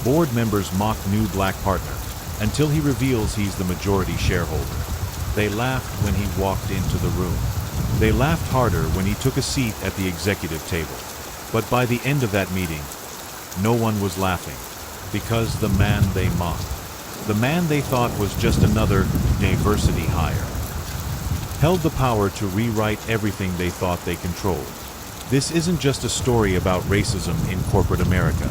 Board members mock new black partner until he reveals he's the majority shareholder. They laughed when he walked into the room. They laughed harder when he took a seat at the executive table. But by the end of that meeting, no one was laughing, because the man they mocked, the man they thought was just another diversity hire, held the power to rewrite everything they thought they controlled. This isn't just a story about racism in corporate America.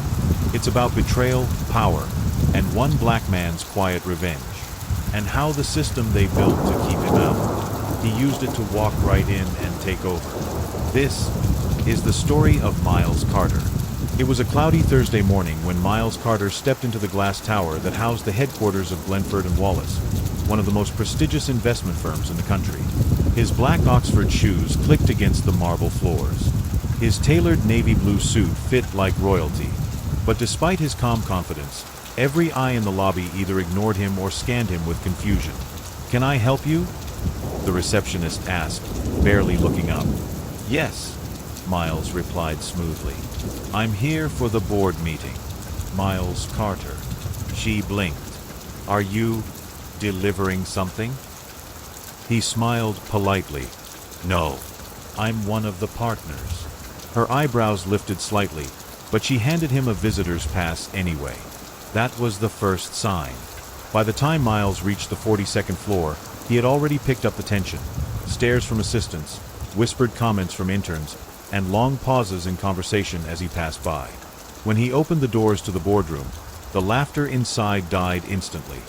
It's about betrayal, power, and one black man's quiet revenge, and how the system they built to keep him out, he used it to walk right in and take over. This is the story of Miles Carter. It was a cloudy Thursday morning when Miles Carter stepped into the glass tower that housed the headquarters of Glenford & Wallace, one of the most prestigious investment firms in the country. His black Oxford shoes clicked against the marble floors. His tailored navy blue suit fit like royalty. But despite his calm confidence, every eye in the lobby either ignored him or scanned him with confusion. "Can I help you?" the receptionist asked, barely looking up. "Yes," Miles replied smoothly. "I'm here for the board meeting." Miles Carter. She blinked. "Are you delivering something?" He smiled politely. "No, I'm one of the partners." Her eyebrows lifted slightly, but she handed him a visitor's pass anyway. That was the first sign. By the time Miles reached the 42nd floor, he had already picked up the tension. Stares from assistants, whispered comments from interns, and long pauses in conversation as he passed by. When he opened the doors to the boardroom, the laughter inside died instantly.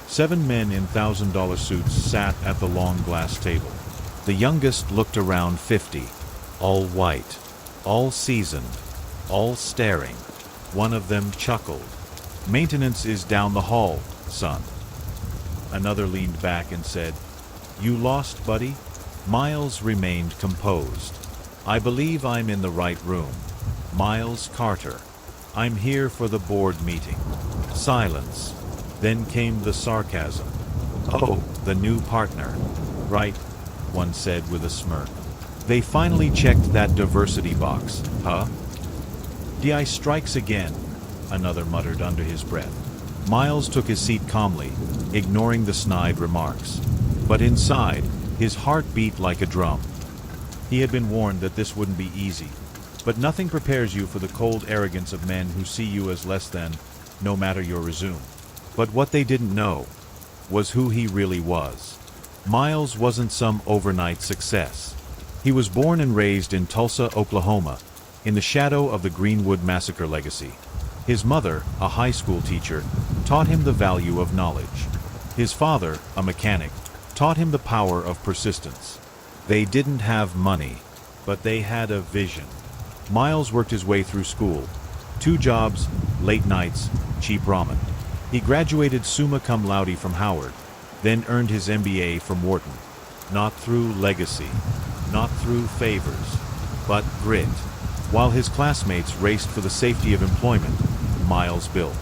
7 men in $1,000 suits sat at the long glass table. The youngest looked around 50, all white, all seasoned, all staring. One of them chuckled. "Maintenance is down the hall, son." Another leaned back and said, "You lost, buddy?" Miles remained composed. "I believe I'm in the right room. Miles Carter. I'm here for the board meeting." Silence. Then came the sarcasm. "Oh, the new partner. Right," one said with a smirk. "They finally checked that diversity box, huh?" "DI strikes again," another muttered under his breath. Miles took his seat calmly, ignoring the snide remarks. But inside, his heart beat like a drum. He had been warned that this wouldn't be easy, but nothing prepares you for the cold arrogance of men who see you as less than, no matter your resume. But what they didn't know was who he really was. Miles wasn't some overnight success. He was born and raised in Tulsa, Oklahoma, in the shadow of the Greenwood Massacre legacy. His mother, a high school teacher, taught him the value of knowledge. His father, a mechanic, taught him the power of persistence. They didn't have money, but they had a vision. Miles worked his way through school. 2 jobs, late nights, cheap ramen. He graduated summa cum laude from Howard, then earned his MBA from Wharton. Not through legacy, not through favors, but grit. While his classmates raced for the safety of employment, Miles built.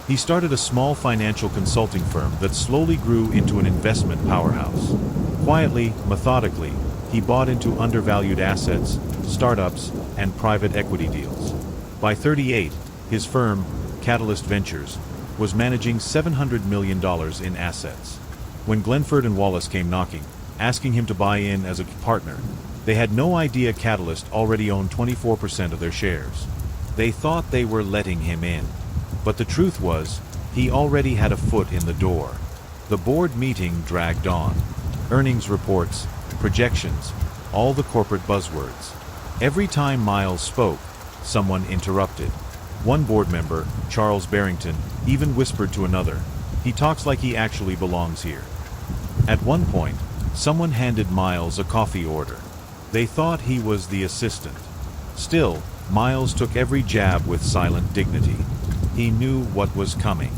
He started a small financial consulting firm that slowly grew into an investment powerhouse. Quietly, methodically, he bought into undervalued assets, startups, and private equity deals. By 38, his firm, Catalyst Ventures, was managing $700 million in assets. When Glenford & Wallace came knocking, asking him to buy in as a partner, they had no idea Catalyst already owned 24% of their shares. They thought they were letting him in. But the truth was, he already had a foot in the door. The board meeting dragged on. Earnings reports, projections, all the corporate buzzwords. Every time Miles spoke, someone interrupted. One board member, Charles Barrington, even whispered to another, "He talks like he actually belongs here." At one point, someone handed Miles a coffee order. They thought he was the assistant. Still, Miles took every jab with silent dignity. He knew what was coming.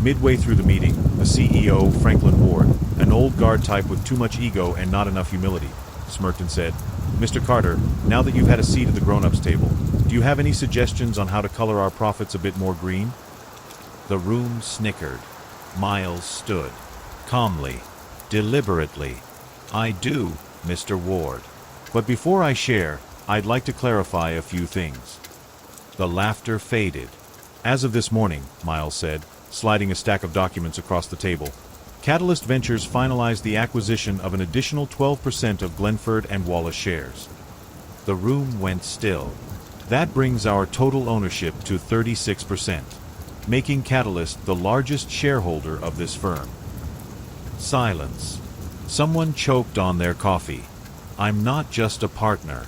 Midway through the meeting, the CEO, Franklin Ward, an old guard type with too much ego and not enough humility, smirked and said, "Mr. Carter, now that you've had a seat at the grown-ups table, do you have any suggestions on how to color our profits a bit more green?" The room snickered. Miles stood. Calmly, deliberately. "I do, Mr. Ward. But before I share, I'd like to clarify a few things." The laughter faded. As of this morning, Miles said, sliding a stack of documents across the table, Catalyst Ventures finalized the acquisition of an additional 12% of Glenford and Wallace shares. The room went still. That brings our total ownership to 36%, making Catalyst the largest shareholder of this firm. Silence. Someone choked on their coffee. I'm not just a partner.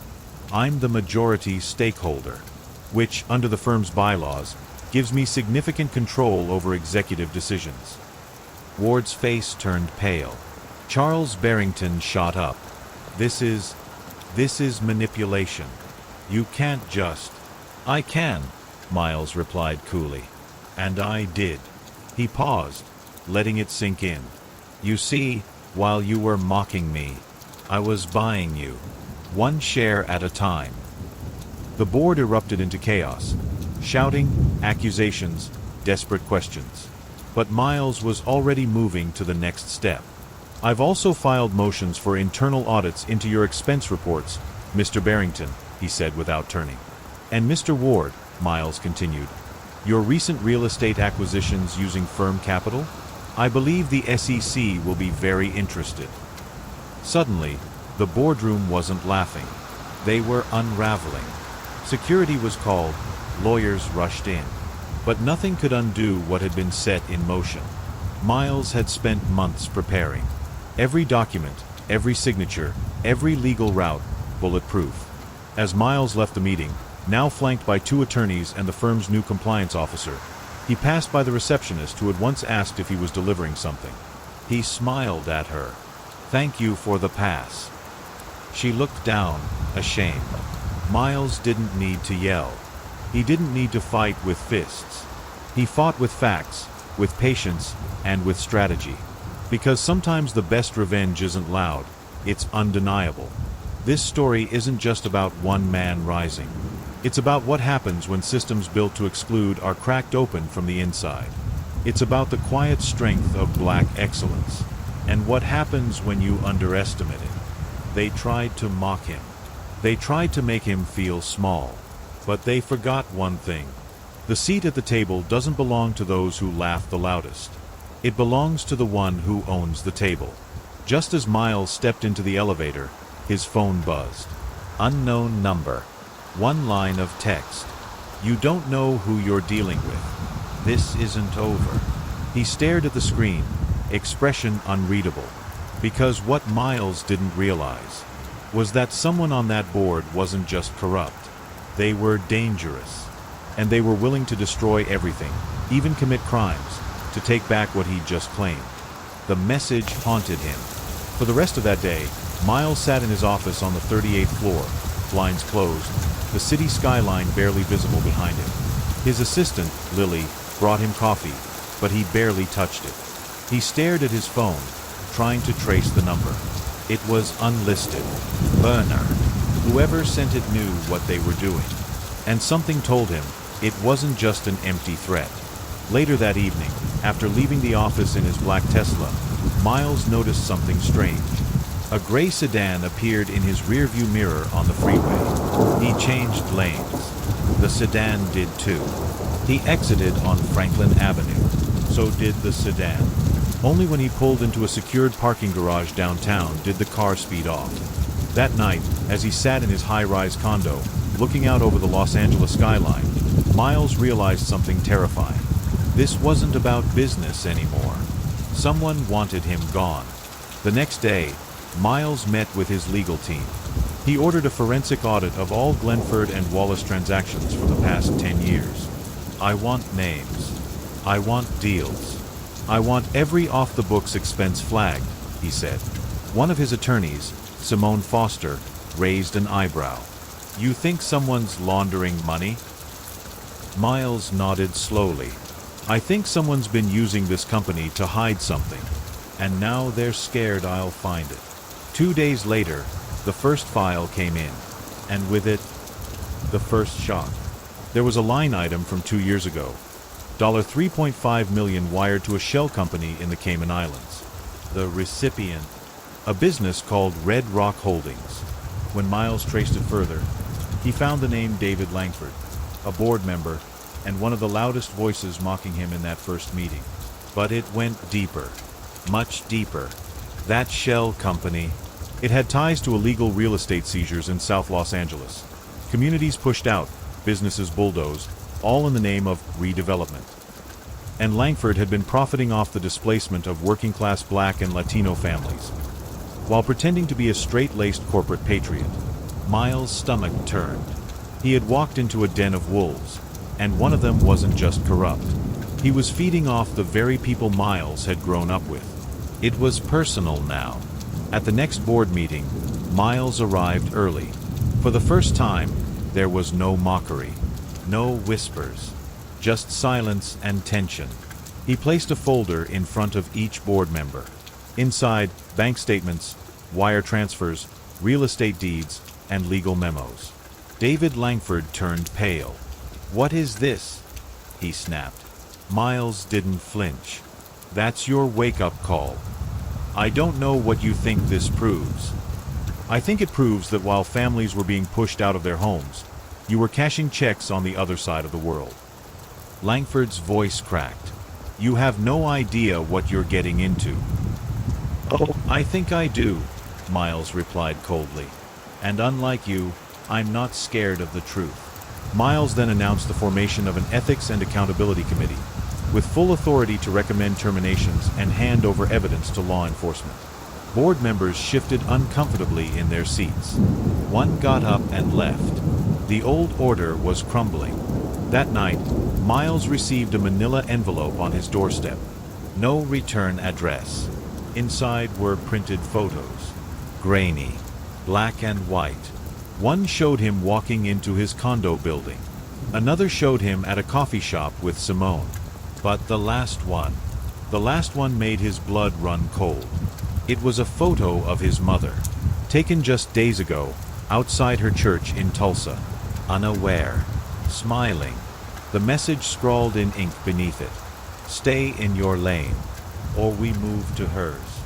I'm the majority stakeholder, which, under the firm's bylaws, gives me significant control over executive decisions. Ward's face turned pale. Charles Barrington shot up. This is manipulation. You can't just... I can, Miles replied coolly. And I did. He paused, letting it sink in. You see, while you were mocking me, I was buying you, one share at a time. The board erupted into chaos, shouting, accusations, desperate questions. But Miles was already moving to the next step. I've also filed motions for internal audits into your expense reports, Mr. Barrington, he said without turning. And Mr. Ward, Miles continued, your recent real estate acquisitions using firm capital? I believe the SEC will be very interested. Suddenly, the boardroom wasn't laughing. They were unraveling. Security was called, lawyers rushed in. But nothing could undo what had been set in motion. Miles had spent months preparing. Every document, every signature, every legal route, bulletproof. As Miles left the meeting, now flanked by 2 attorneys and the firm's new compliance officer, he passed by the receptionist who had once asked if he was delivering something. He smiled at her. Thank you for the pass. She looked down, ashamed. Miles didn't need to yell. He didn't need to fight with fists. He fought with facts, with patience, and with strategy. Because sometimes the best revenge isn't loud, it's undeniable. This story isn't just about one man rising. It's about what happens when systems built to exclude are cracked open from the inside. It's about the quiet strength of black excellence. And what happens when you underestimate it. They tried to mock him. They tried to make him feel small. But they forgot one thing. The seat at the table doesn't belong to those who laugh the loudest. It belongs to the one who owns the table. Just as Miles stepped into the elevator, his phone buzzed. Unknown number. 1 line of text. You don't know who you're dealing with. This isn't over. He stared at the screen, expression unreadable. Because what Miles didn't realize was that someone on that board wasn't just corrupt. They were dangerous. And they were willing to destroy everything, even commit crimes, to take back what he'd just claimed. The message haunted him. For the rest of that day, Miles sat in his office on the 38th floor, blinds closed, the city skyline barely visible behind him. His assistant, Lily, brought him coffee, but he barely touched it. He stared at his phone, trying to trace the number. It was unlisted. Burner. Whoever sent it knew what they were doing. And something told him it wasn't just an empty threat. Later that evening, after leaving the office in his black Tesla, Miles noticed something strange. A gray sedan appeared in his rearview mirror on the freeway. He changed lanes. The sedan did too. He exited on Franklin Avenue. So did the sedan. Only when he pulled into a secured parking garage downtown did the car speed off. That night, as he sat in his high-rise condo, looking out over the Los Angeles skyline, Miles realized something terrifying. This wasn't about business anymore. Someone wanted him gone. The next day, Miles met with his legal team. He ordered a forensic audit of all Glenford and Wallace transactions for the past 10 years. I want names. I want deals. I want every off-the-books expense flagged, he said. One of his attorneys, Simone Foster, raised an eyebrow. You think someone's laundering money? Miles nodded slowly. I think someone's been using this company to hide something, and now they're scared I'll find it. 2 days later, the first file came in, and with it, the first shock. There was a line item from 2 years ago. $3.5 million wired to a shell company in the Cayman Islands. The recipient, a business called Red Rock Holdings. When Miles traced it further, he found the name David Langford, a board member, and one of the loudest voices mocking him in that first meeting. But it went deeper. Much deeper. That shell company. It had ties to illegal real estate seizures in South Los Angeles. Communities pushed out, businesses bulldozed, all in the name of redevelopment. And Langford had been profiting off the displacement of working-class Black and Latino families. While pretending to be a straight-laced corporate patriot, Miles' stomach turned. He had walked into a den of wolves, and one of them wasn't just corrupt. He was feeding off the very people Miles had grown up with. It was personal now. At the next board meeting, Miles arrived early. For the first time, there was no mockery, no whispers, just silence and tension. He placed a folder in front of each board member. Inside, bank statements, wire transfers, real estate deeds, and legal memos. David Langford turned pale. "What is this?" he snapped. Miles didn't flinch. "That's your wake-up call. I don't know what you think this proves. I think it proves that while families were being pushed out of their homes, you were cashing checks on the other side of the world." Langford's voice cracked. "You have no idea what you're getting into." "Oh, I think I do," Miles replied coldly. "And unlike you, I'm not scared of the truth." Miles then announced the formation of an Ethics and Accountability Committee, with full authority to recommend terminations and hand over evidence to law enforcement. Board members shifted uncomfortably in their seats. One got up and left. The old order was crumbling. That night, Miles received a manila envelope on his doorstep. No return address. Inside were printed photos. Grainy, black and white. One showed him walking into his condo building. Another showed him at a coffee shop with Simone. But the last one made his blood run cold. It was a photo of his mother, taken just days ago, outside her church in Tulsa. Unaware, smiling. The message scrawled in ink beneath it. "Stay in your lane, or we move to hers."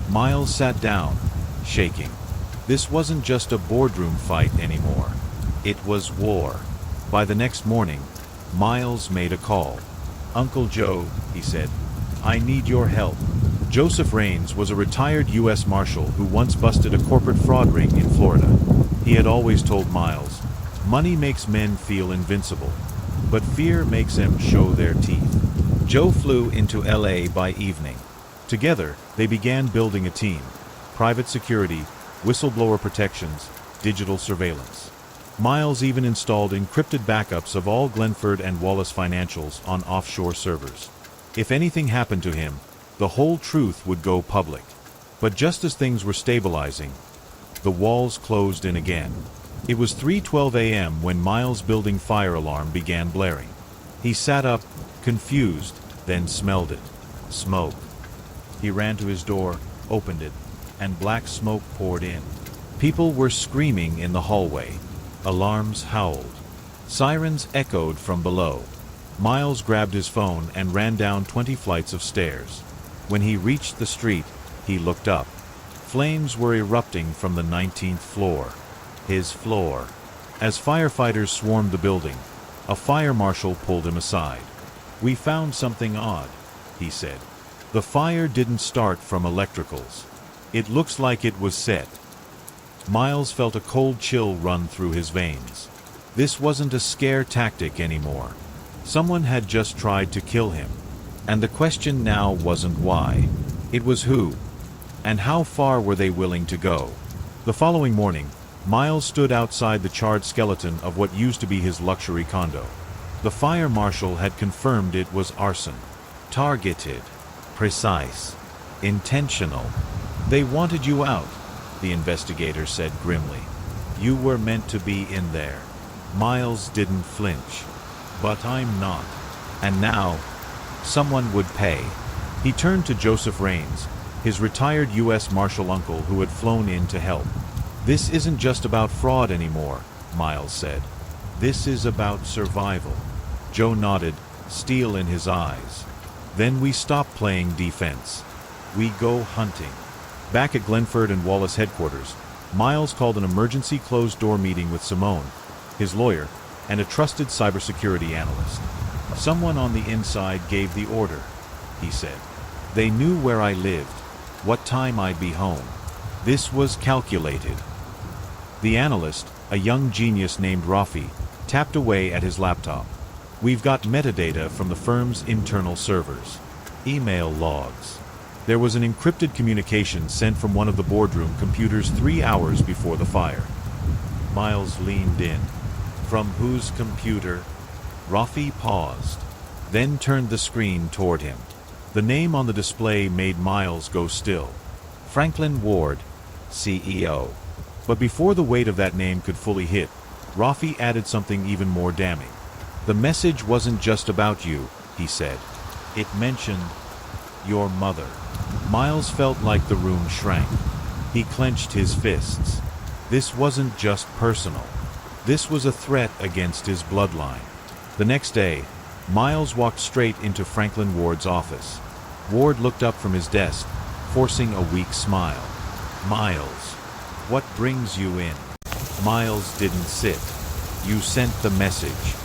Miles sat down, shaking. This wasn't just a boardroom fight anymore. It was war. By the next morning, Miles made a call. "Uncle Joe," he said, "I need your help." Joseph Raines was a retired U.S. Marshal who once busted a corporate fraud ring in Florida. He had always told Miles, "Money makes men feel invincible, but fear makes them show their teeth." Joe flew into L.A. by evening. Together, they began building a team: private security, whistleblower protections, digital surveillance. Miles even installed encrypted backups of all Glenford and Wallace financials on offshore servers. If anything happened to him, the whole truth would go public. But just as things were stabilizing, the walls closed in again. It was 3:12 a.m. when Miles' building fire alarm began blaring. He sat up, confused, then smelled it. Smoke. He ran to his door, opened it, and black smoke poured in. People were screaming in the hallway. Alarms howled. Sirens echoed from below. Miles grabbed his phone and ran down 20 flights of stairs. When he reached the street, he looked up. Flames were erupting from the 19th floor. His floor. As firefighters swarmed the building, a fire marshal pulled him aside. "We found something odd," he said. "The fire didn't start from electricals. It looks like it was set." Miles felt a cold chill run through his veins. This wasn't a scare tactic anymore. Someone had just tried to kill him. And the question now wasn't why. It was who. And how far were they willing to go? The following morning, Miles stood outside the charred skeleton of what used to be his luxury condo. The fire marshal had confirmed it was arson. Targeted. Precise. Intentional. "They wanted you out," the investigator said grimly. "You were meant to be in there." Miles didn't flinch. "But I'm not. And now, someone would pay." He turned to Joseph Raines, his retired U.S. Marshal uncle who had flown in to help. "This isn't just about fraud anymore," Miles said. "This is about survival." Joe nodded, steel in his eyes. "Then we stop playing defense. We go hunting." Back at Glenford and Wallace headquarters, Miles called an emergency closed-door meeting with Simone, his lawyer, and a trusted cybersecurity analyst. Someone on the inside gave the order, he said. They knew where I lived, what time I'd be home. This was calculated. The analyst, a young genius named Rafi, tapped away at his laptop. We've got metadata from the firm's internal servers. Email logs. There was an encrypted communication sent from one of the boardroom computers 3 hours before the fire. Miles leaned in. From whose computer? Rafi paused, then turned the screen toward him. The name on the display made Miles go still. Franklin Ward, CEO. But before the weight of that name could fully hit, Rafi added something even more damning. The message wasn't just about you, he said. It mentioned your mother. Miles felt like the room shrank. He clenched his fists. This wasn't just personal. This was a threat against his bloodline. The next day, Miles walked straight into Franklin Ward's office. Ward looked up from his desk, forcing a weak smile. Miles, what brings you in? Miles didn't sit. You sent the message.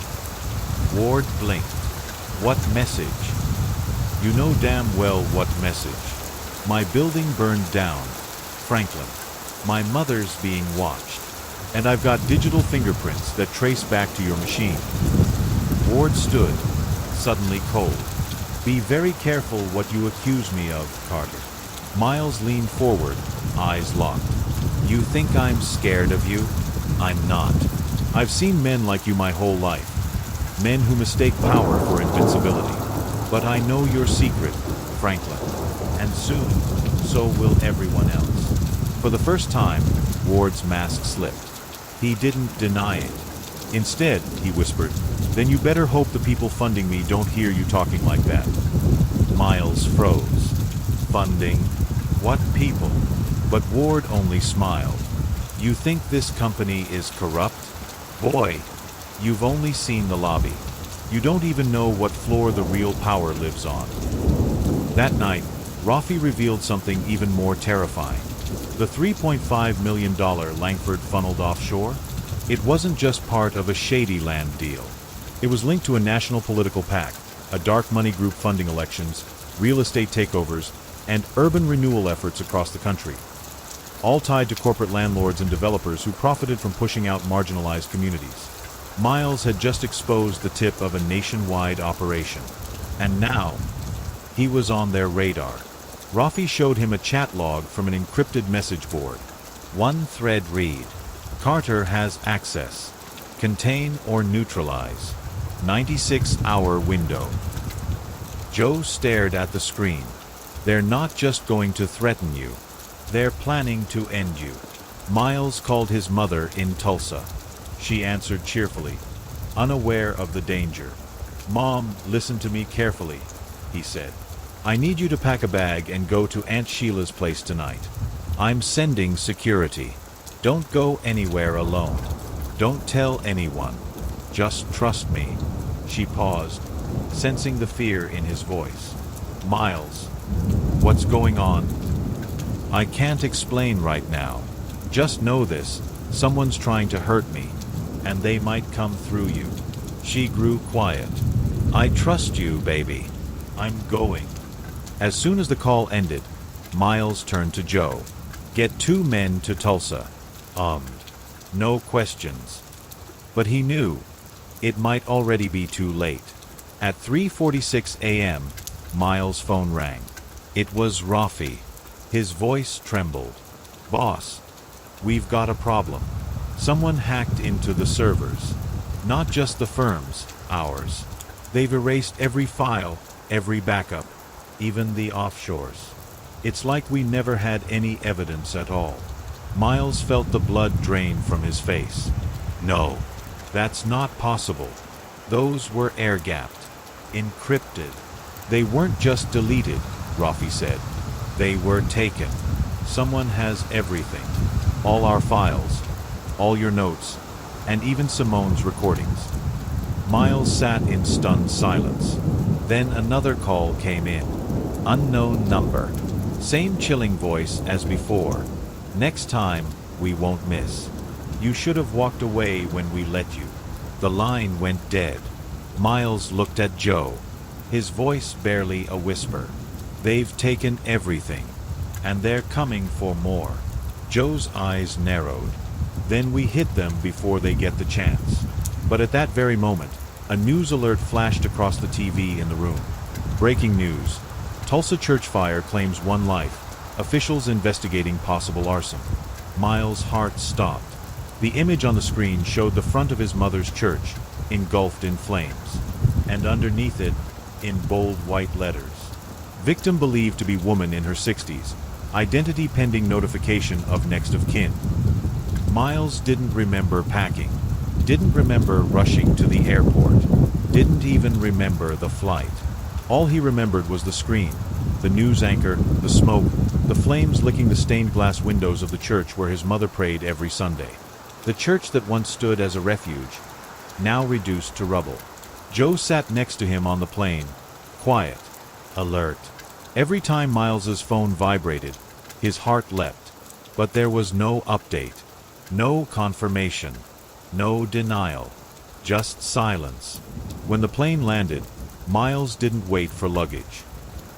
Ward blinked. What message? You know damn well what message. My building burned down, Franklin. My mother's being watched. And I've got digital fingerprints that trace back to your machine. Ward stood, suddenly cold. Be very careful what you accuse me of, Carter. Miles leaned forward, eyes locked. You think I'm scared of you? I'm not. I've seen men like you my whole life. Men who mistake power for invincibility. But I know your secret, Franklin. And soon, so will everyone else. For the first time, Ward's mask slipped. He didn't deny it. Instead, he whispered, then you better hope the people funding me don't hear you talking like that. Miles froze. Funding? What people? But Ward only smiled. You think this company is corrupt? Boy, you've only seen the lobby. You don't even know what floor the real power lives on. That night, Rafi revealed something even more terrifying. The $3.5 million Langford funneled offshore? It wasn't just part of a shady land deal. It was linked to a national political pact, a dark money group funding elections, real estate takeovers, and urban renewal efforts across the country. All tied to corporate landlords and developers who profited from pushing out marginalized communities. Miles had just exposed the tip of a nationwide operation. And now, he was on their radar. Rafi showed him a chat log from an encrypted message board. One thread read, Carter has access. Contain or neutralize. 96-hour window. Joe stared at the screen. They're not just going to threaten you. They're planning to end you. Miles called his mother in Tulsa. She answered cheerfully, unaware of the danger. Mom, listen to me carefully, he said. I need you to pack a bag and go to Aunt Sheila's place tonight. I'm sending security. Don't go anywhere alone. Don't tell anyone. Just trust me. She paused, sensing the fear in his voice. Miles, what's going on? I can't explain right now. Just know this, someone's trying to hurt me, and they might come through you. She grew quiet. I trust you, baby. I'm going. As soon as the call ended, Miles turned to Joe. Get 2 men to Tulsa. No questions. But he knew it might already be too late. At 3:46 a.m., Miles' phone rang. It was Rafi. His voice trembled. Boss, we've got a problem. Someone hacked into the servers. Not just the firm's, ours. They've erased every file, every backup, even the offshores. It's like we never had any evidence at all. Miles felt the blood drain from his face. No, that's not possible. Those were air-gapped, encrypted. They weren't just deleted, Rafi said. They were taken. Someone has everything. All our files, all your notes, and even Simone's recordings. Miles sat in stunned silence. Then another call came in. Unknown number. Same chilling voice as before. Next time, we won't miss. You should have walked away when we let you. The line went dead. Miles looked at Joe, his voice barely a whisper. "They've taken everything, and they're coming for more." Joe's eyes narrowed. "Then we hit them before they get the chance." But at that very moment, a news alert flashed across the TV in the room. Breaking news. Tulsa church fire claims 1 life. Officials investigating possible arson. Miles' heart stopped. The image on the screen showed the front of his mother's church, engulfed in flames. And underneath it, in bold white letters, "Victim believed to be woman in her 60s. Identity pending notification of next of kin." Miles didn't remember packing. Didn't remember rushing to the airport. Didn't even remember the flight. All he remembered was the screen, the news anchor, the smoke, the flames licking the stained glass windows of the church where his mother prayed every Sunday. The church that once stood as a refuge, now reduced to rubble. Joe sat next to him on the plane, quiet, alert. Every time Miles's phone vibrated, his heart leapt. But there was no update, no confirmation, no denial, just silence. When the plane landed, Miles didn't wait for luggage.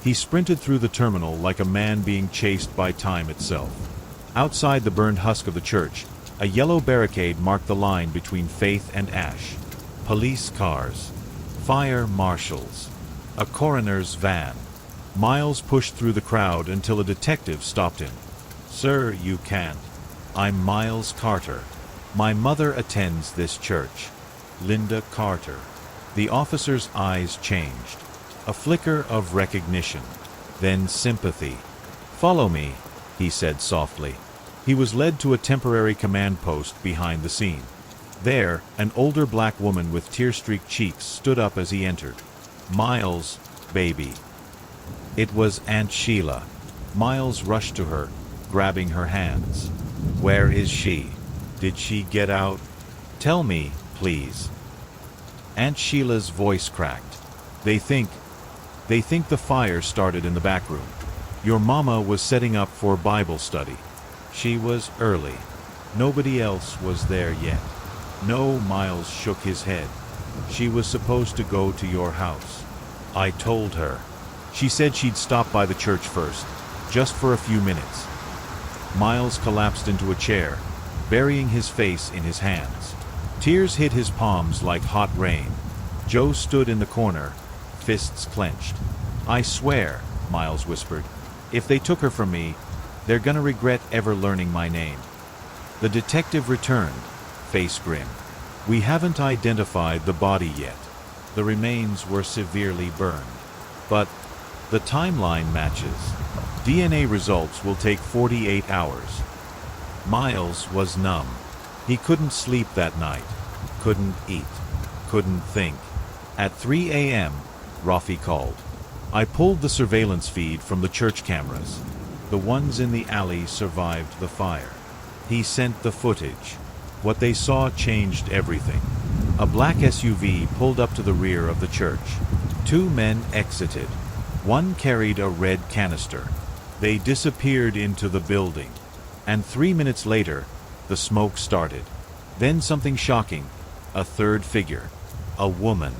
He sprinted through the terminal like a man being chased by time itself. Outside the burned husk of the church, a yellow barricade marked the line between faith and ash. Police cars, fire marshals, a coroner's van. Miles pushed through the crowd until a detective stopped him. "Sir, you can't. I'm Miles Carter. My mother attends this church. Linda Carter." The officer's eyes changed. A flicker of recognition, then sympathy. "Follow me," he said softly. He was led to a temporary command post behind the scene. There, an older black woman with tear-streaked cheeks stood up as he entered. "Miles, baby." It was Aunt Sheila. Miles rushed to her, grabbing her hands. "Where is she? Did she get out? Tell me, please." Aunt Sheila's voice cracked. They think the fire started in the back room. Your mama was setting up for Bible study. She was early. Nobody else was there yet." "No," Miles shook his head. "She was supposed to go to your house. I told her. She said she'd stop by the church first, just for a few minutes." Miles collapsed into a chair, burying his face in his hands. Tears hit his palms like hot rain. Joe stood in the corner, fists clenched. "I swear," Miles whispered, "if they took her from me, they're gonna regret ever learning my name." The detective returned, face grim. "We haven't identified the body yet. The remains were severely burned. But the timeline matches. DNA results will take 48 hours. Miles was numb. He couldn't sleep that night, couldn't eat, couldn't think. At 3 a.m., Rafi called. I pulled the surveillance feed from the church cameras. The ones in the alley survived the fire. He sent the footage. What they saw changed everything. A black SUV pulled up to the rear of the church. 2 men exited. One carried a red canister. They disappeared into the building. And 3 minutes later, the smoke started. Then something shocking. A third figure. A woman.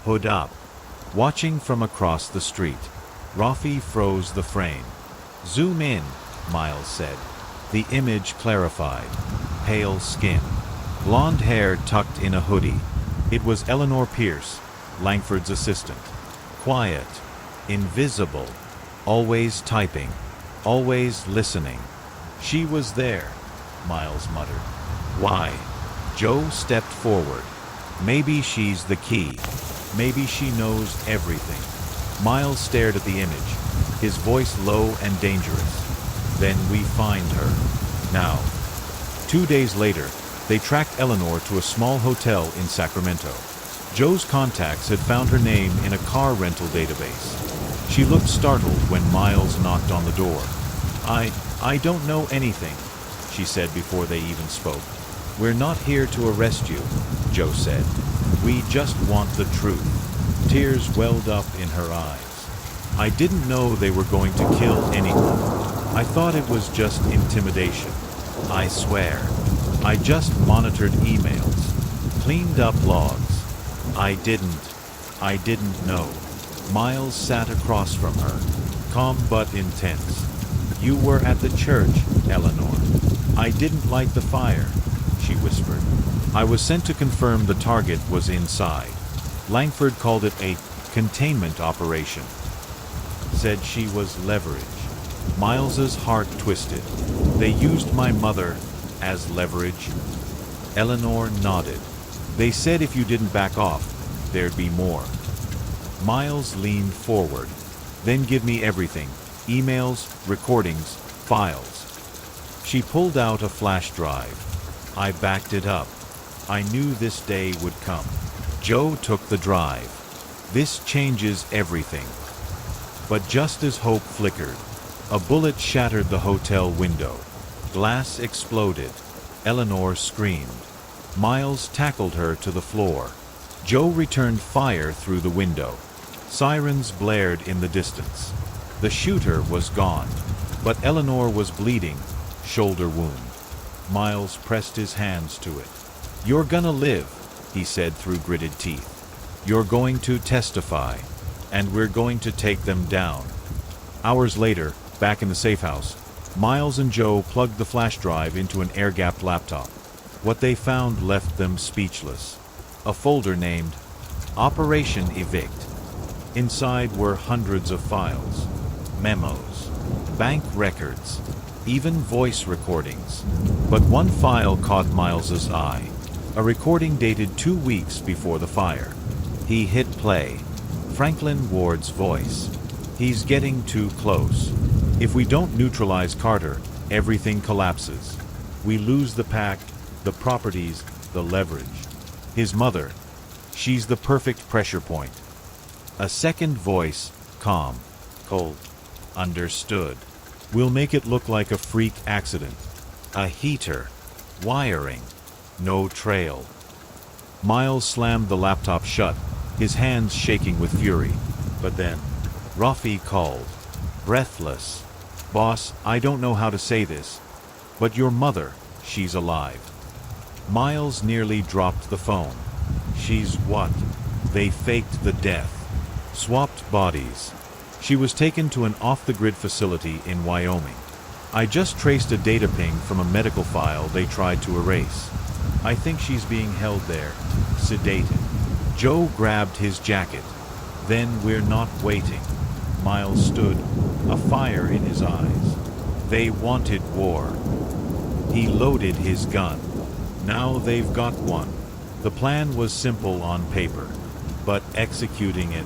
Hood up. Watching from across the street. Rafi froze the frame. "Zoom in," Miles said. The image clarified. Pale skin. Blonde hair tucked in a hoodie. It was Eleanor Pierce, Langford's assistant. Quiet. Invisible. Always typing. Always listening. "She was there," Miles muttered. "Why?" Joe stepped forward. "Maybe she's the key. Maybe she knows everything." Miles stared at the image, his voice low and dangerous. "Then we find her. Now." 2 days later, they tracked Eleanor to a small hotel in Sacramento. Joe's contacts had found her name in a car rental database. She looked startled when Miles knocked on the door. I don't know anything," she said before they even spoke. "We're not here to arrest you," Joe said. "We just want the truth." Tears welled up in her eyes. "I didn't know they were going to kill anyone. I thought it was just intimidation. I swear. I just monitored emails, cleaned up logs. I didn't." I didn't know. Miles sat across from her, calm but intense. You were at the church, Eleanor. I didn't light the fire, she whispered. I was sent to confirm the target was inside. Langford called it a containment operation. Said she was leverage. Miles's heart twisted. They used my mother as leverage? Eleanor nodded. They said if you didn't back off, there'd be more. Miles leaned forward. Then give me everything. Emails, recordings, files. She pulled out a flash drive. I backed it up. I knew this day would come. Joe took the drive. This changes everything. But just as hope flickered, a bullet shattered the hotel window. Glass exploded. Eleanor screamed. Miles tackled her to the floor. Joe returned fire through the window. Sirens blared in the distance. The shooter was gone, but Eleanor was bleeding, shoulder wound. Miles pressed his hands to it. You're gonna live, he said through gritted teeth. You're going to testify, and we're going to take them down. Hours later, back in the safe house, Miles and Joe plugged the flash drive into an air-gapped laptop. What they found left them speechless. A folder named Operation Evict. Inside were hundreds of files, memos, bank records, even voice recordings. But one file caught Miles's eye. A recording dated 2 weeks before the fire. He hit play. Franklin Ward's voice. He's getting too close. If we don't neutralize Carter, everything collapses. We lose the pack, the properties, the leverage. His mother. She's the perfect pressure point. A second voice, calm, cold. Understood. We'll make it look like a freak accident. A heater. Wiring. No trail. Miles slammed the laptop shut, his hands shaking with fury. But then, Rafi called. Breathless. Boss, I don't know how to say this, but your mother, she's alive. Miles nearly dropped the phone. She's what? They faked the death. Swapped bodies. She was taken to an off-the-grid facility in Wyoming. I just traced a data ping from a medical file they tried to erase. I think she's being held there, sedated. Joe grabbed his jacket. Then we're not waiting. Miles stood, a fire in his eyes. They wanted war. He loaded his gun. Now they've got one. The plan was simple on paper, but executing it,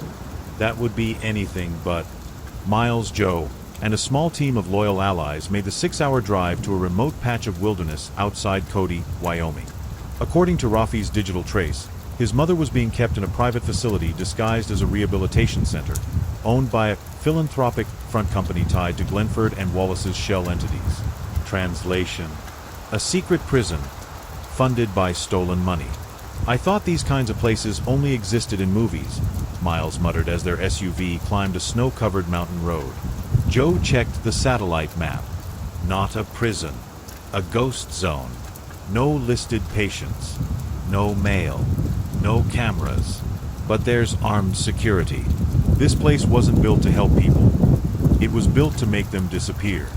that would be anything but. Miles, Joe, and a small team of loyal allies made the 6-hour drive to a remote patch of wilderness outside Cody, Wyoming. According to Rafi's digital trace, his mother was being kept in a private facility disguised as a rehabilitation center, owned by a philanthropic front company tied to Glenford and Wallace's shell entities. Translation: a secret prison, funded by stolen money. I thought these kinds of places only existed in movies, Miles muttered as their SUV climbed a snow-covered mountain road. Joe checked the satellite map. Not a prison. A ghost zone. No listed patients. No mail. No cameras. But there's armed security. This place wasn't built to help people. It was built to make them disappear.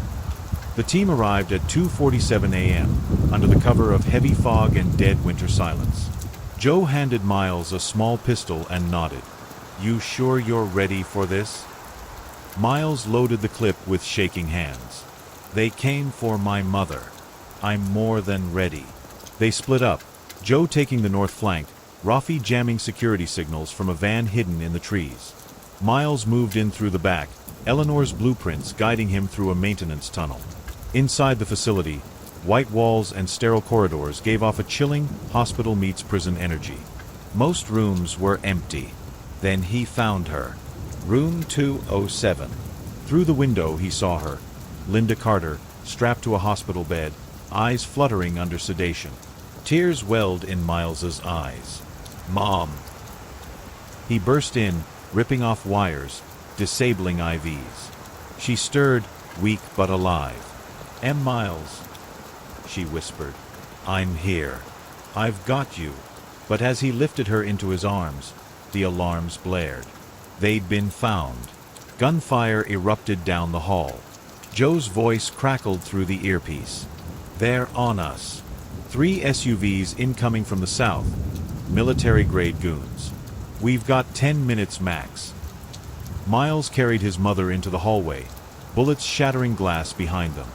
The team arrived at 2:47 a.m., under the cover of heavy fog and dead winter silence. Joe handed Miles a small pistol and nodded. You sure you're ready for this? Miles loaded the clip with shaking hands. They came for my mother. I'm more than ready. They split up, Joe taking the north flank, Rafi jamming security signals from a van hidden in the trees. Miles moved in through the back, Eleanor's blueprints guiding him through a maintenance tunnel. Inside the facility, white walls and sterile corridors gave off a chilling hospital-meets-prison energy. Most rooms were empty. Then he found her. Room 207. Through the window he saw her, Linda Carter, strapped to a hospital bed, eyes fluttering under sedation. Tears welled in Miles's eyes. Mom! He burst in, ripping off wires, disabling IVs. She stirred, weak but alive. Miles, she whispered. I'm here. I've got you. But as he lifted her into his arms, the alarms blared. They'd been found. Gunfire erupted down the hall. Joe's voice crackled through the earpiece. "They're on us. 3 SUVs incoming from the south. Military-grade goons. We've got 10 minutes max." Miles carried his mother into the hallway, bullets shattering glass behind them.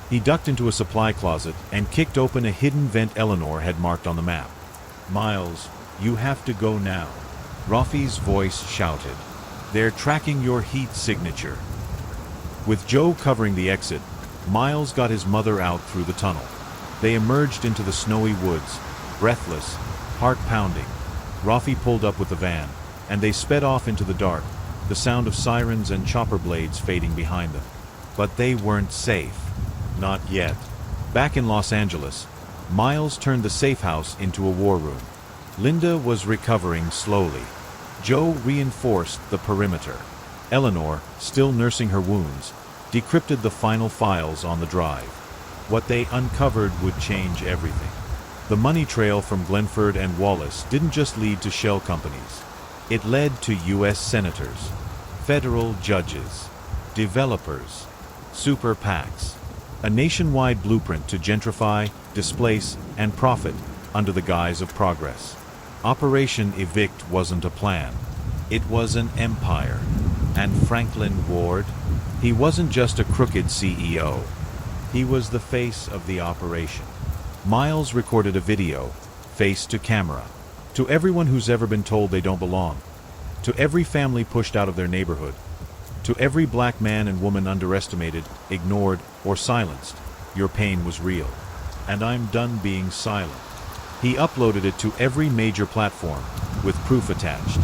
He ducked into a supply closet and kicked open a hidden vent Eleanor had marked on the map. "Miles, you have to go now," Rafi's voice shouted. "They're tracking your heat signature." With Joe covering the exit, Miles got his mother out through the tunnel. They emerged into the snowy woods, breathless, heart-pounding. Rafi pulled up with the van, and they sped off into the dark, the sound of sirens and chopper blades fading behind them. But they weren't safe. Not yet. Back in Los Angeles, Miles turned the safe house into a war room. Linda was recovering slowly. Joe reinforced the perimeter. Eleanor, still nursing her wounds, decrypted the final files on the drive. What they uncovered would change everything. The money trail from Glenford and Wallace didn't just lead to shell companies. It led to U.S. senators, federal judges, developers, super PACs. A nationwide blueprint to gentrify, displace, and profit under the guise of progress. Operation Evict wasn't a plan. It was an empire. And Franklin Ward? He wasn't just a crooked CEO. He was the face of the operation. Miles recorded a video, face to camera. To everyone who's ever been told they don't belong. To every family pushed out of their neighborhood. To every black man and woman underestimated, ignored, or silenced, your pain was real. And I'm done being silent. He uploaded it to every major platform, with proof attached.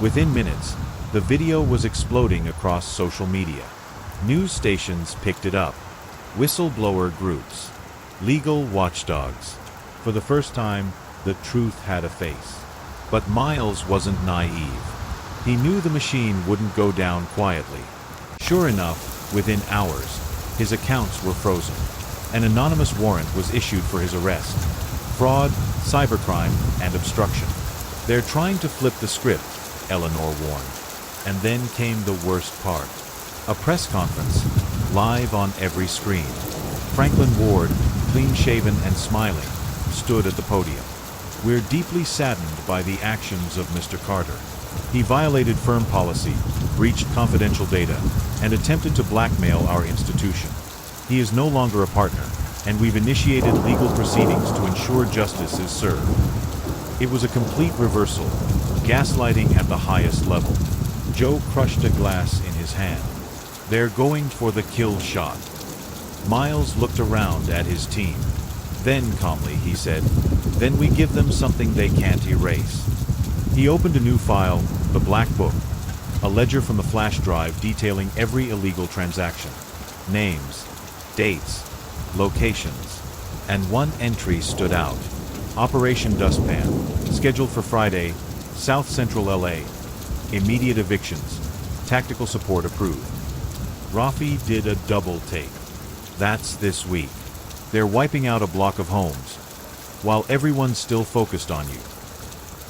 Within minutes, the video was exploding across social media. News stations picked it up. Whistleblower groups. Legal watchdogs. For the first time, the truth had a face. But Miles wasn't naive. He knew the machine wouldn't go down quietly. Sure enough, within hours, his accounts were frozen. An anonymous warrant was issued for his arrest. Fraud, cybercrime, and obstruction. "They're trying to flip the script," Eleanor warned. And then came the worst part. A press conference, live on every screen. Franklin Ward, clean-shaven and smiling, stood at the podium. "We're deeply saddened by the actions of Mr. Carter. He violated firm policy, breached confidential data, and attempted to blackmail our institution. He is no longer a partner, and we've initiated legal proceedings to ensure justice is served." It was a complete reversal, gaslighting at the highest level. Joe crushed a glass in his hand. "They're going for the kill shot." Miles looked around at his team. Then, calmly, he said, "Then we give them something they can't erase." He opened a new file, the Black Book, a ledger from the flash drive detailing every illegal transaction. Names, dates, locations, and one entry stood out. Operation Dustpan, scheduled for Friday, South Central LA. Immediate evictions. Tactical support approved. Rafi did a double take. "That's this week. They're wiping out a block of homes, while everyone's still focused on you."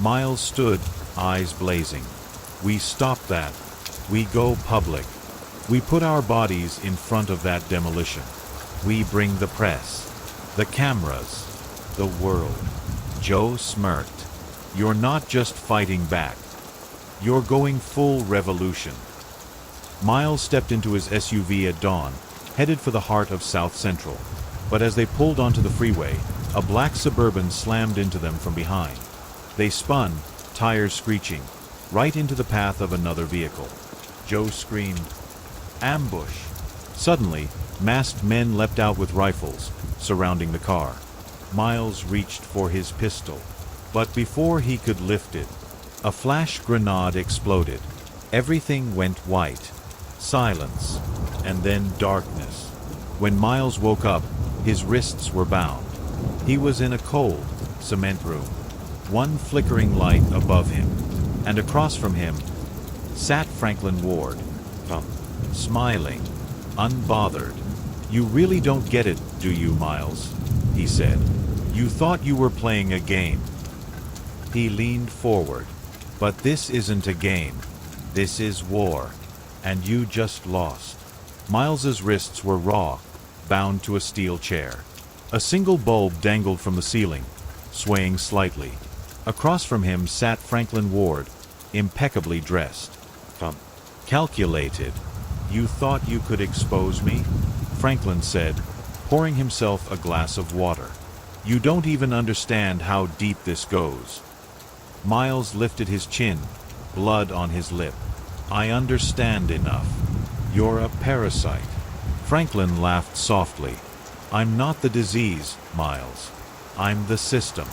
Miles stood, eyes blazing. "We stop that. We go public. We put our bodies in front of that demolition. We bring the press, the cameras, the world." Joe smirked. "You're not just fighting back. You're going full revolution." Miles stepped into his SUV at dawn, headed for the heart of South Central. But as they pulled onto the freeway, a black Suburban slammed into them from behind. They spun, tires screeching, right into the path of another vehicle. Joe screamed, "Ambush!" Suddenly, masked men leapt out with rifles, surrounding the car. Miles reached for his pistol. But before he could lift it, a flash grenade exploded. Everything went white. Silence. And then darkness. When Miles woke up, his wrists were bound. He was in a cold, cement room. One flickering light above him. And across from him sat Franklin Ward, smiling, unbothered. "You really don't get it, do you, Miles?" he said. "You thought you were playing a game." He leaned forward. But this isn't a game. This is war. And you just lost. Miles's wrists were raw, bound to a steel chair. A single bulb dangled from the ceiling, swaying slightly. Across from him sat Franklin Ward, impeccably dressed. Calculated. You thought you could expose me? Franklin said, pouring himself a glass of water. You don't even understand how deep this goes. Miles lifted his chin, blood on his lip. I understand enough. You're a parasite. Franklin laughed softly. I'm not the disease, Miles. I'm the system.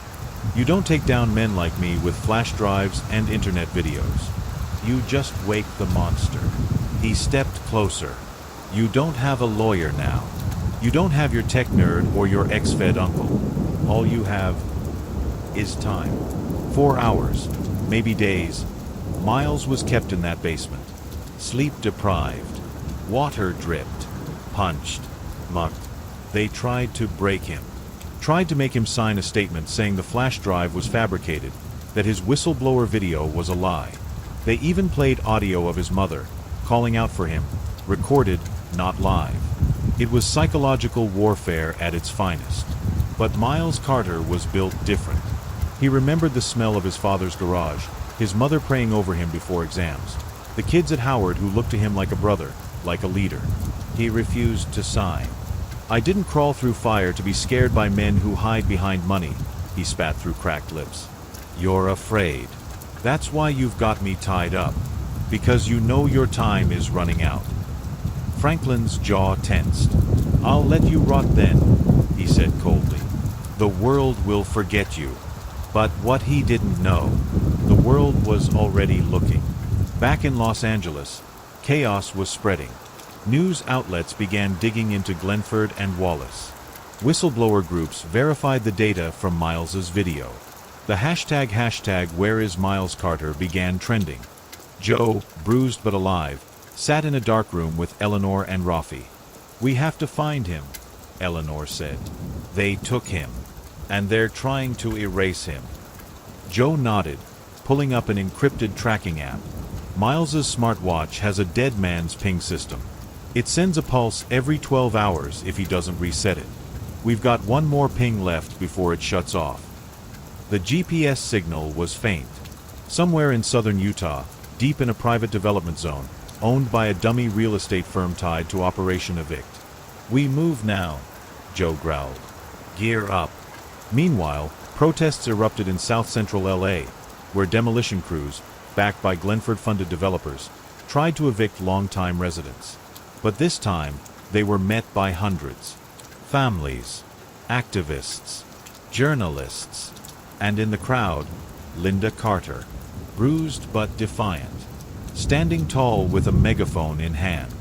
You don't take down men like me with flash drives and internet videos. You just wake the monster. He stepped closer. You don't have a lawyer now. You don't have your tech nerd or your ex-fed uncle. All you have is time. 4 hours, maybe days. Miles was kept in that basement. Sleep deprived. Water dripped. Punched. Mugged. They tried to break him. Tried to make him sign a statement saying the flash drive was fabricated, that his whistleblower video was a lie. They even played audio of his mother, calling out for him, recorded, not live. It was psychological warfare at its finest. But Miles Carter was built different. He remembered the smell of his father's garage, his mother praying over him before exams, the kids at Howard who looked to him like a brother, like a leader. He refused to sign. I didn't crawl through fire to be scared by men who hide behind money, he spat through cracked lips. You're afraid. That's why you've got me tied up. Because you know your time is running out. Franklin's jaw tensed. I'll let you rot then, he said coldly. The world will forget you. But what he didn't know, the world was already looking. Back in Los Angeles, chaos was spreading. News outlets began digging into Glenford and Wallace. Whistleblower groups verified the data from Miles's video. The hashtag Where is Miles Carter began trending. Joe, bruised but alive, sat in a dark room with Eleanor and Rafi. We have to find him, Eleanor said. They took him, and they're trying to erase him. Joe nodded, pulling up an encrypted tracking app. Miles's smartwatch has a dead man's ping system. It sends a pulse every 12 hours if he doesn't reset it. We've got one more ping left before it shuts off. The GPS signal was faint. Somewhere in southern Utah, deep in a private development zone, owned by a dummy real estate firm tied to Operation Evict. We move now, Joe growled. Gear up. Meanwhile, protests erupted in south-central LA, where demolition crews, backed by Glenford-funded developers, tried to evict longtime residents. But this time, they were met by hundreds. Families, activists, journalists, and in the crowd, Linda Carter, bruised but defiant, standing tall with a megaphone in hand.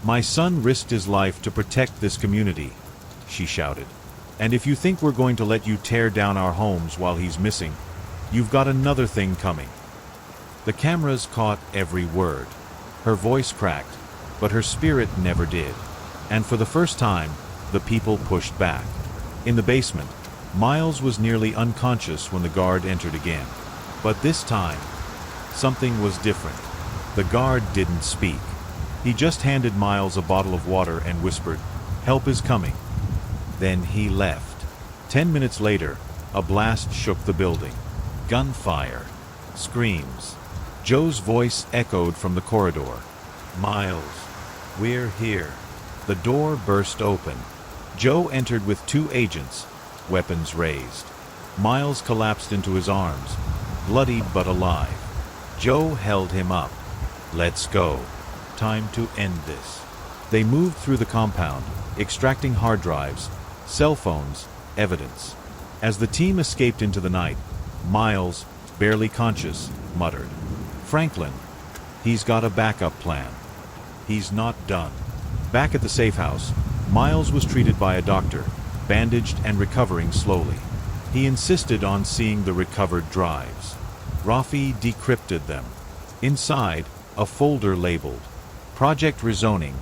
My son risked his life to protect this community, she shouted. And if you think we're going to let you tear down our homes while he's missing, you've got another thing coming. The cameras caught every word. Her voice cracked, but her spirit never did. And for the first time, the people pushed back. In the basement, Miles was nearly unconscious when the guard entered again. But this time, something was different. The guard didn't speak. He just handed Miles a bottle of water and whispered, "Help is coming." Then he left. 10 minutes later, a blast shook the building. Gunfire. Screams. Joe's voice echoed from the corridor. "Miles, we're here." The door burst open. Joe entered with 2 agents, weapons raised. Miles collapsed into his arms, bloodied but alive. Joe held him up. "Let's go. Time to end this." They moved through the compound, extracting hard drives, cell phones, evidence. As the team escaped into the night, Miles, barely conscious, muttered, "Franklin, he's got a backup plan. He's not done." Back at the safe house, Miles was treated by a doctor, bandaged and recovering slowly. He insisted on seeing the recovered drives. Rafi decrypted them. Inside, a folder labeled Project Rezoning,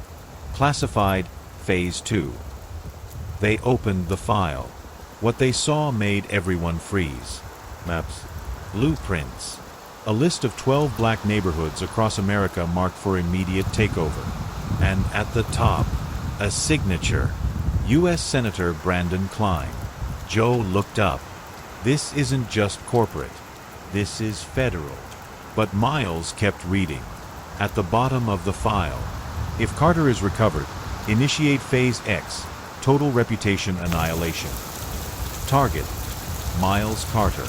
classified Phase 2. They opened the file. What they saw made everyone freeze. Maps, blueprints, A list of 12 black neighborhoods across America marked for immediate takeover. And at the top, a signature. U.S. Senator Brandon Klein. Joe looked up. This isn't just corporate. This is federal. But Miles kept reading. At the bottom of the file, if Carter is recovered, initiate Phase X, total reputation annihilation. Target, Miles Carter.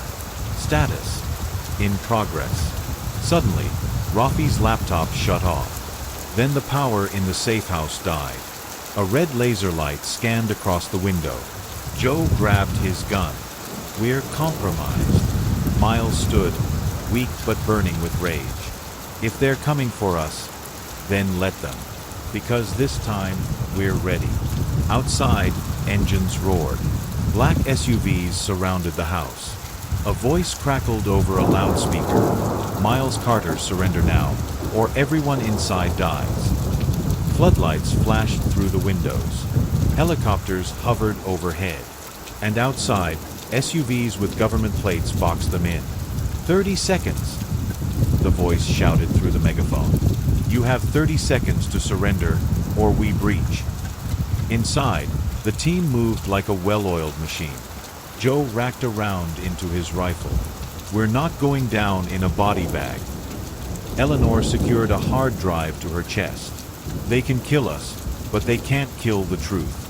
Status, in progress. Suddenly, Rafi's laptop shut off. Then the power in the safe house died. A red laser light scanned across the window. Joe grabbed his gun. We're compromised. Miles stood, weak but burning with rage. If they're coming for us, then let them. Because this time, we're ready. Outside, engines roared. Black SUVs surrounded the house. A voice crackled over a loudspeaker. Miles Carter, surrender now, or everyone inside dies. Floodlights flashed through the windows. Helicopters hovered overhead. And outside, SUVs with government plates boxed them in. 30 seconds, the voice shouted through the megaphone. You have 30 seconds to surrender, or we breach. Inside, the team moved like a well-oiled machine. Joe racked around into his rifle. We're not going down in a body bag. Eleanor secured a hard drive to her chest. They can kill us, but they can't kill the truth.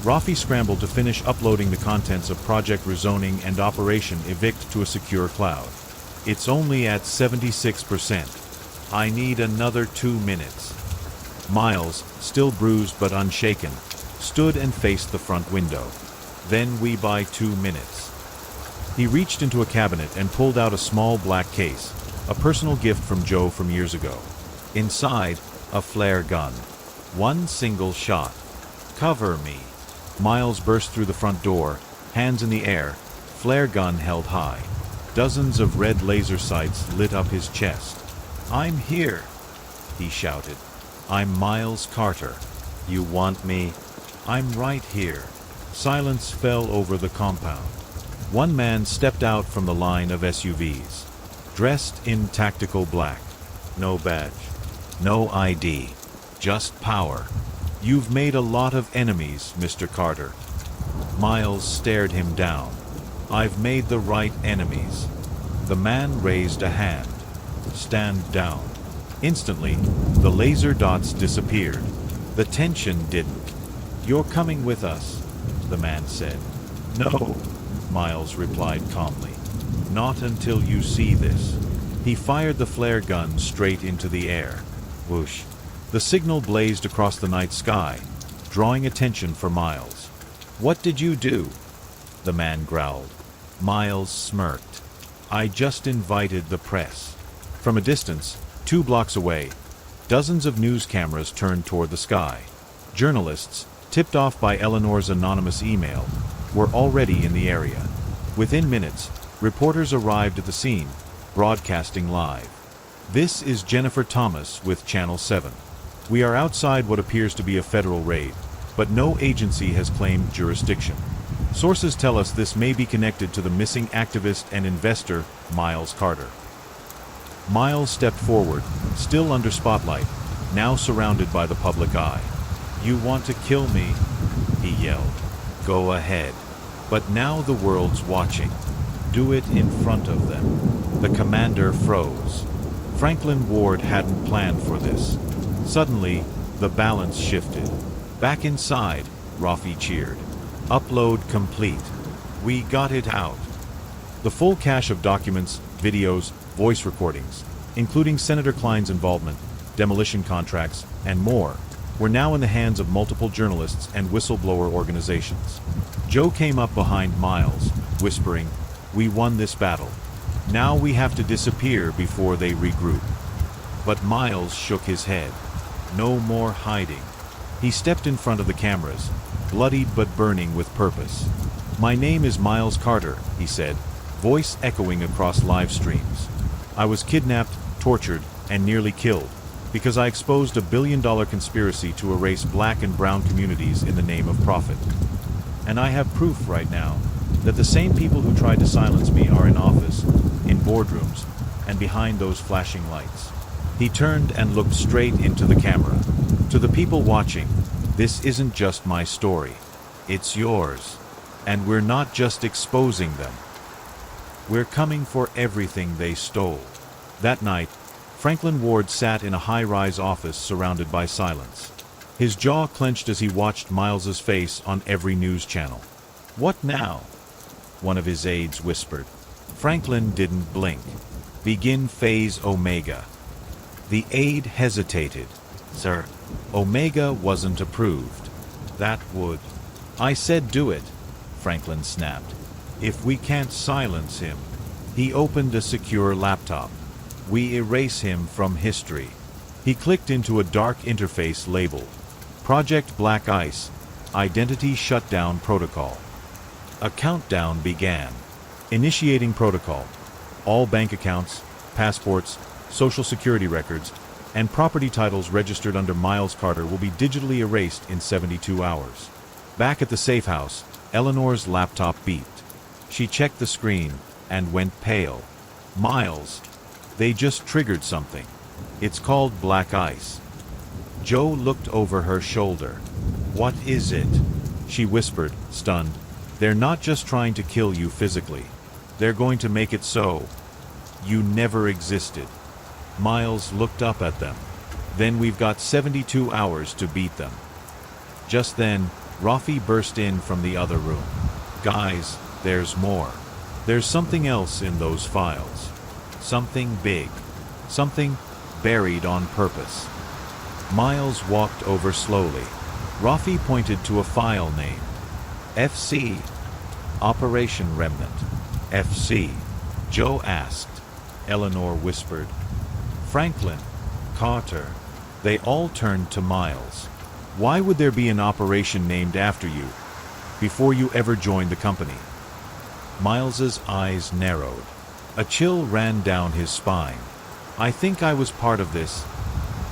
Rafi scrambled to finish uploading the contents of Project Rezoning and Operation Evict to a secure cloud. It's only at 76%. I need another 2 minutes. Miles, still bruised but unshaken, stood and faced the front window. Then we buy 2 minutes. He reached into a cabinet and pulled out a small black case, a personal gift from Joe from years ago. Inside, a flare gun. One single shot. Cover me. Miles burst through the front door, hands in the air, flare gun held high. Dozens of red laser sights lit up his chest. I'm here, he shouted. I'm Miles Carter. You want me? I'm right here. Silence fell over the compound. One man stepped out from the line of SUVs, dressed in tactical black. No badge, no ID, just power. You've made a lot of enemies, Mr. Carter. Miles stared him down. I've made the right enemies. The man raised a hand. Stand down. Instantly, the laser dots disappeared. The tension didn't. You're coming with us, the man said. No, Miles replied calmly. Not until you see this. He fired the flare gun straight into the air. Whoosh. The signal blazed across the night sky, drawing attention for Miles. What did you do? The man growled. Miles smirked. I just invited the press. From a distance, 2 blocks away, dozens of news cameras turned toward the sky. Journalists, tipped off by Eleanor's anonymous email, were already in the area. Within minutes, reporters arrived at the scene, broadcasting live. This is Jennifer Thomas with Channel 7. We are outside what appears to be a federal raid, but no agency has claimed jurisdiction. Sources tell us this may be connected to the missing activist and investor, Miles Carter. Miles stepped forward, still under spotlight, now surrounded by the public eye. You want to kill me? He yelled. Go ahead. But now the world's watching. Do it in front of them. The commander froze. Franklin Ward hadn't planned for this. Suddenly, the balance shifted. Back inside, Rafi cheered. Upload complete. We got it out. The full cache of documents, videos, voice recordings, including Senator Klein's involvement, demolition contracts, and more, were now in the hands of multiple journalists and whistleblower organizations. Joe came up behind Miles, whispering, We won this battle. Now we have to disappear before they regroup. But Miles shook his head. No more hiding. He stepped in front of the cameras, bloodied but burning with purpose. My name is Miles Carter, he said, voice echoing across live streams. I was kidnapped, tortured, and nearly killed because I exposed a billion-dollar conspiracy to erase black and brown communities in the name of profit. And I have proof right now that the same people who tried to silence me are in office, in boardrooms, and behind those flashing lights. He turned and looked straight into the camera. To the people watching, this isn't just my story. It's yours. And we're not just exposing them. We're coming for everything they stole. That night, Franklin Ward sat in a high-rise office surrounded by silence. His jaw clenched as he watched Miles's face on every news channel. "What now?" one of his aides whispered. Franklin didn't blink. "Begin phase Omega." The aide hesitated. "Sir, Omega wasn't approved. That would—" "I said do it," Franklin snapped. "If we can't silence him." He opened a secure laptop. "We erase him from history." He clicked into a dark interface labeled Project Black Ice, Identity Shutdown Protocol. A countdown began. Initiating protocol. All bank accounts, passports, social security records, and property titles registered under Miles Carter will be digitally erased in 72 hours. Back at the safe house, Eleanor's laptop beeped. She checked the screen and went pale. "Miles, they just triggered something. It's called Black Ice." Joe looked over her shoulder. "What is it?" she whispered, stunned. "They're not just trying to kill you physically. They're going to make it so you never existed." Miles looked up at them. "Then we've got 72 hours to beat them." Just then, Rafi burst in from the other room. "Guys, there's more. There's something else in those files. Something big. Something buried on purpose." Miles walked over slowly. Rafi pointed to a file named FC. Operation Remnant. FC. Joe asked. Eleanor whispered. "Franklin, Carter." They all turned to Miles. "Why would there be an operation named after you before you ever joined the company?" Miles's eyes narrowed. A chill ran down his spine. "I think I was part of this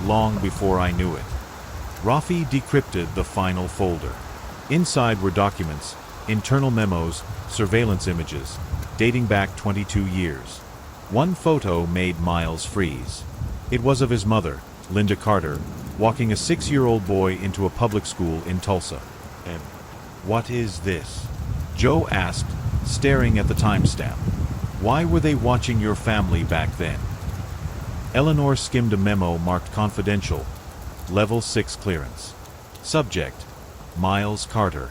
long before I knew it." Rafi decrypted the final folder. Inside were documents, internal memos, surveillance images, dating back 22 years. One photo made Miles freeze. It was of his mother, Linda Carter, walking a 6-year-old boy into a public school in Tulsa. "What is this?" Joe asked, staring at the timestamp. "Why were they watching your family back then?" Eleanor skimmed a memo marked confidential, Level 6 clearance. Subject: Miles Carter,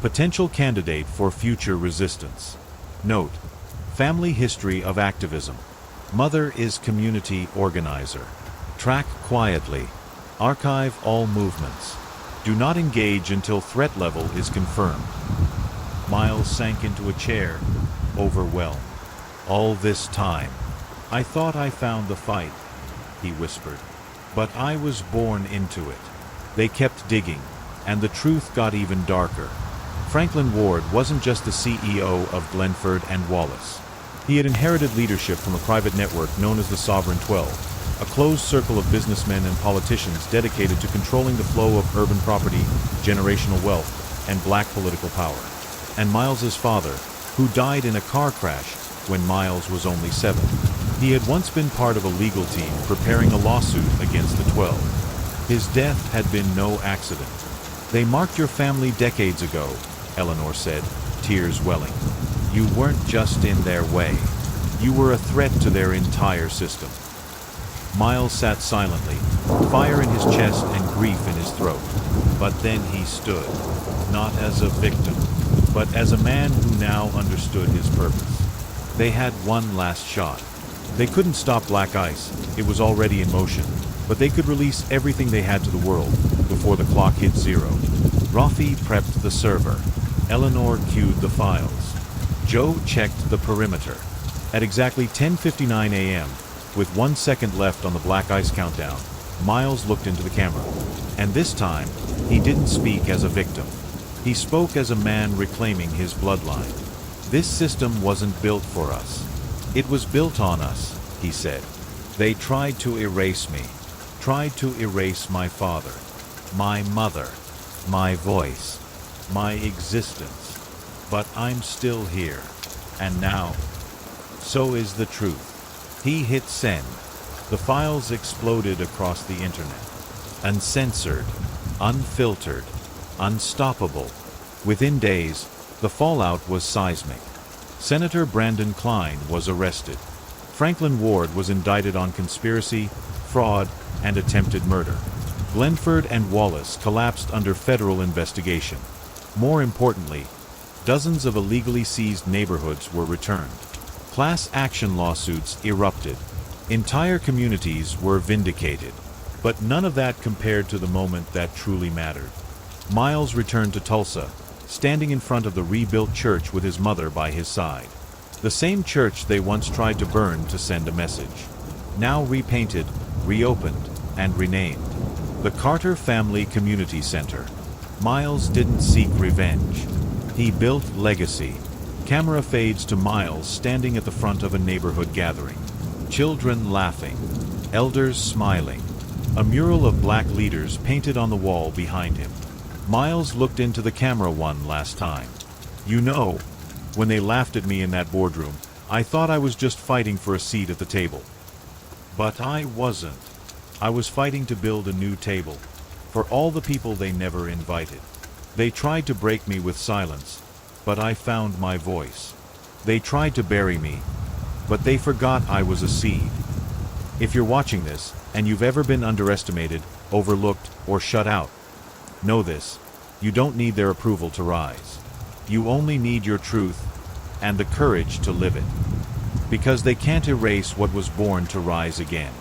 potential candidate for future resistance. Note: family history of activism. Mother is community organizer. Track quietly. Archive all movements. Do not engage until threat level is confirmed. Miles sank into a chair, overwhelmed. "All this time, I thought I found the fight," he whispered. "But I was born into it." They kept digging, and the truth got even darker. Franklin Ward wasn't just the CEO of Glenford and Wallace. He had inherited leadership from a private network known as the Sovereign 12, a closed circle of businessmen and politicians dedicated to controlling the flow of urban property, generational wealth, and black political power. And Miles's father, who died in a car crash when Miles was only 7. He had once been part of a legal team preparing a lawsuit against the 12. His death had been no accident. "They marked your family decades ago," Eleanor said, tears welling. "You weren't just in their way. You were a threat to their entire system." Miles sat silently, fire in his chest and grief in his throat. But then he stood, not as a victim, but as a man who now understood his purpose. They had one last shot. They couldn't stop Black Ice, it was already in motion, but they could release everything they had to the world before the clock hit 0. Rafi prepped the server. Eleanor queued the files. Joe checked the perimeter. At exactly 10:59 a.m., with 1 second left on the Black Ice countdown, Miles looked into the camera. And this time, he didn't speak as a victim. He spoke as a man reclaiming his bloodline. "This system wasn't built for us. It was built on us," he said. "They tried to erase me, tried to erase my father, my mother, my voice, my existence. But I'm still here. And now, so is the truth." He hit send. The files exploded across the internet. Uncensored, unfiltered, unstoppable. Within days, the fallout was seismic. Senator Brandon Klein was arrested. Franklin Ward was indicted on conspiracy, fraud, and attempted murder. Glenford and Wallace collapsed under federal investigation. More importantly, dozens of illegally seized neighborhoods were returned. Class action lawsuits erupted. Entire communities were vindicated. But none of that compared to the moment that truly mattered. Miles returned to Tulsa, standing in front of the rebuilt church with his mother by his side. The same church they once tried to burn to send a message. Now repainted, reopened, and renamed. The Carter Family Community Center. Miles didn't seek revenge. He built legacy. Camera fades to Miles standing at the front of a neighborhood gathering. Children laughing. Elders smiling. A mural of black leaders painted on the wall behind him. Miles looked into the camera one last time. You know, when they laughed at me in that boardroom, I thought I was just fighting for a seat at the table. But I wasn't. I was fighting to build a new table. For all the people they never invited. They tried to break me with silence, but I found my voice. They tried to bury me, but they forgot I was a seed. If you're watching this, and you've ever been underestimated, overlooked, or shut out, know this: you don't need their approval to rise. You only need your truth, and the courage to live it. Because they can't erase what was born to rise again.